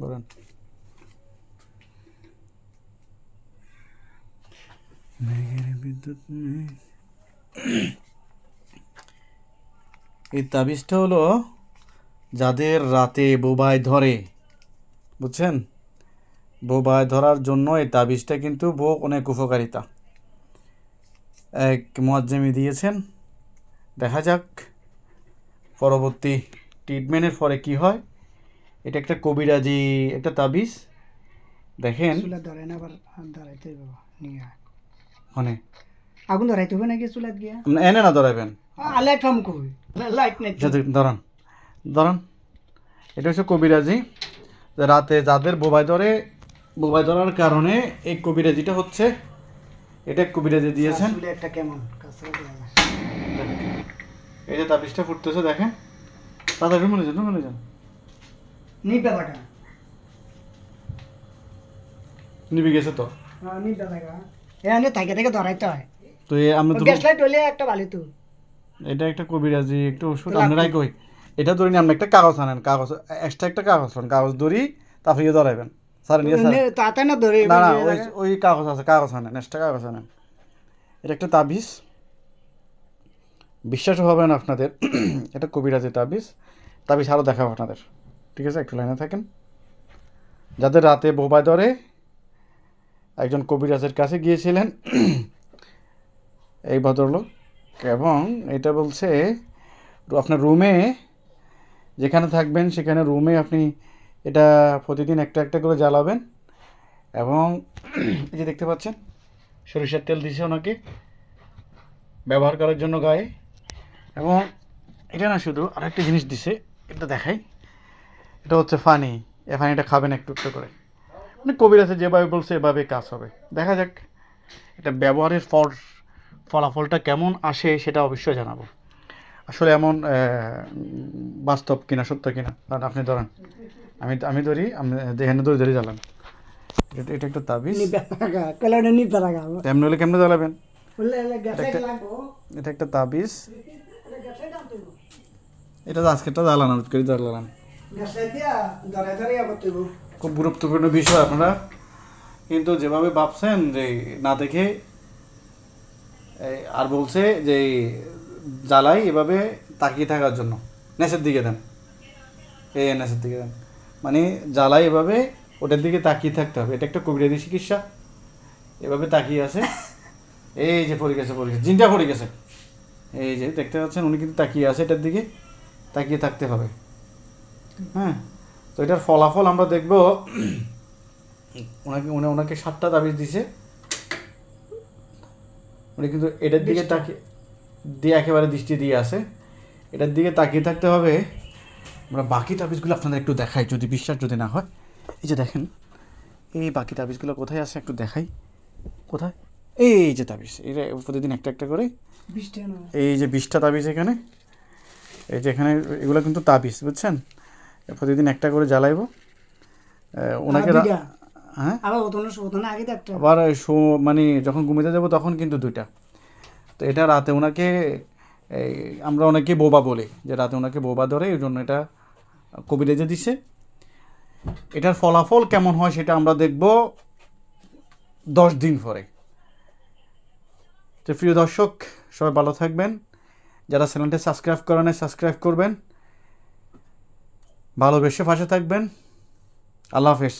বলেন। এই তাবিজটা হলো যাদের রাতে বোবায় ধরে, বুঝছেন, বোবায় ধরার জন্য এই তাবিজটা কিন্তু অনেক উপকারিতা। এক মুয়াজ্জেমি দিয়েছেন, দেখা যাক পরবর্তী ট্রিটমেন্টের পরে কি হয়। এটা একটা কবিরাজি একটা তাবিজ, দেখেন চুলা ধরে না, আবার ধরাইতে বাবা নিয়ে মানে আগুন ধরাইতে হবে নাকি চুলাত গিয়া? এনে না ধরাবেন, লাইট ফাম কই, লাইট নাই তো। ধরান ধরান। এটা হচ্ছে কবিরাজি, রাতে যাদের বোবায় ধরে, বোবায় ধরার কারণে এই কবিরাজিটা হচ্ছে, এটা কবিরাজি দিয়েছেন। চুলে একটা কেমন কাঁচা দেয়া যায়। এই যে তাবিজটা ফুটতেছে দেখেন, তাদের রুমে যান নিবে লাগা, নিবি গেছে তো। হ্যাঁ নিবে লাগা, এখানে থেকে থেকে ধরাইতে হয়। তো আমরা গ্যাস লাইট হলে একটা ভালো তো। এটা একটা কবিরাজি একটা ওষুধ আপনারাই কই। এটা ধরে নিয়ে আপনি একটা কাগজ আনেন, কাগজ এক্সট্রা একটা কাগজ আনেন, কাগজ ধরি তারপরে ইয়ে ধরাইবেন, স্যার নিয়ে স্যার তাতে না ধরে না না ওই কাগজ আছে, কাগজ আনেন, এক্সট্রা কাগজ আনেন। এটা একটা তাবিজ, বিশ্বাস হবে না আপনাদের, এটা কবিরাজি তাবিজ। তাবিজ আরও দেখাবো আপনাদের, ঠিক আছে, একটু লাইনে থাকেন। যাদের রাতে বোবায় ধরে, একজন কবিরাজের কাছে গিয়েছিলেন এই ভদ্রলোক, এবং এটা বলছে আপনার রুমে যেখানে থাকবেন সেখানে রুমে আপনি এটা প্রতিদিন একটা একটা করে জ্বালাবেন। এবং এই যে দেখতে পাচ্ছেন সরিষার তেল দিছে ওনাকে ব্যবহার করার জন্য গায়ে। এবং এটা না, শুধু আরেকটা জিনিস দিছে, এটা দেখাই। এটা হচ্ছে ফানি, এই ফানিটা খাবেন একটু একটু করে, মানে কবিরাজে যেভাবে বলছে এভাবে কাজ হবে। দেখা যাক এটা ব্যবহারের ফলাফলটা কেমন আসে, সেটা অবশ্যই জানাবো। আসলে এমন বাস্তব কিনা, সত্য কিনা। কারণ আপনি ধরেন, আমি ধরি, আমি যেখানে ধরে জ্বালান। এটা একটা তাবিজ, তেমনি হলে কেমনে জ্বালাবেন। এটা একটা তাবিজ, এটা আজকেরটা জ্বালান, করে জ্বালান। খুব গুরুত্বপূর্ণ বিষয়, আপনারা কিন্তু যেভাবে ভাবছেন যে না দেখে আর বলছে যে জ্বালাই এভাবে তাকিয়ে থাকার জন্য, নেচের দিকে দেন, এই নেচের দিকে দেন, মানে জ্বালাই এভাবে ওটার দিকে তাকিয়ে থাকতে হবে। এটা একটা কবিরাজি চিকিৎসা, এভাবে তাকিয়ে আছে, এই যে পড়ে গেছে জিনটা পড়ে গেছে, এই যে দেখতে পাচ্ছেন উনি কিন্তু তাকিয়ে আছে, এটার দিকে তাকিয়ে থাকতে হবে। হ্যাঁ, তো এটার ফলাফল আমরা দেখব। ওনাকে 7টা তাবিজ দিছে, উনি কিন্তু এটার দিকে তাকিয়ে দিয়ে একেবারে দৃষ্টি দিয়ে আছে, এটার দিকে তাকিয়ে থাকতে হবে। আমরা বাকি তাবিজগুলো আপনাদের একটু দেখাই, যদি বিশ্বাস যদি না হয়। এই যে দেখেন, এই বাকি তাবিজগুলো কোথায় আছে একটু দেখাই। কোথায়? এই যে তাবিজ, এটা প্রতিদিন একটা একটা করে, এই যে 20টা তাবিজ এখানে, এই যে এখানে এগুলো কিন্তু তাবিজ, বুঝছেন, প্রতিদিন একটা করে জ্বালাইব ওনাকে। হ্যাঁ, আবার মানে যখন ঘুমিয়ে যাবো তখন কিন্তু 2টা। তো এটা রাতে ওনাকে, আমরা অনেকে বোবা বলি, যে রাতে ওনাকে বোবা ধরে, এই জন্য এটা কবিরাজে দিছে। এটার ফলাফল কেমন হয় সেটা আমরা দেখব 10 দিন পরে। তো প্রিয় দর্শক, সবাই ভালো থাকবেন, যারা চ্যানেলটা সাবস্ক্রাইব করেন নাই সাবস্ক্রাইব করবেন, ভালোবেসে পাশে থাকবেন। আল্লাহ হাফেজ।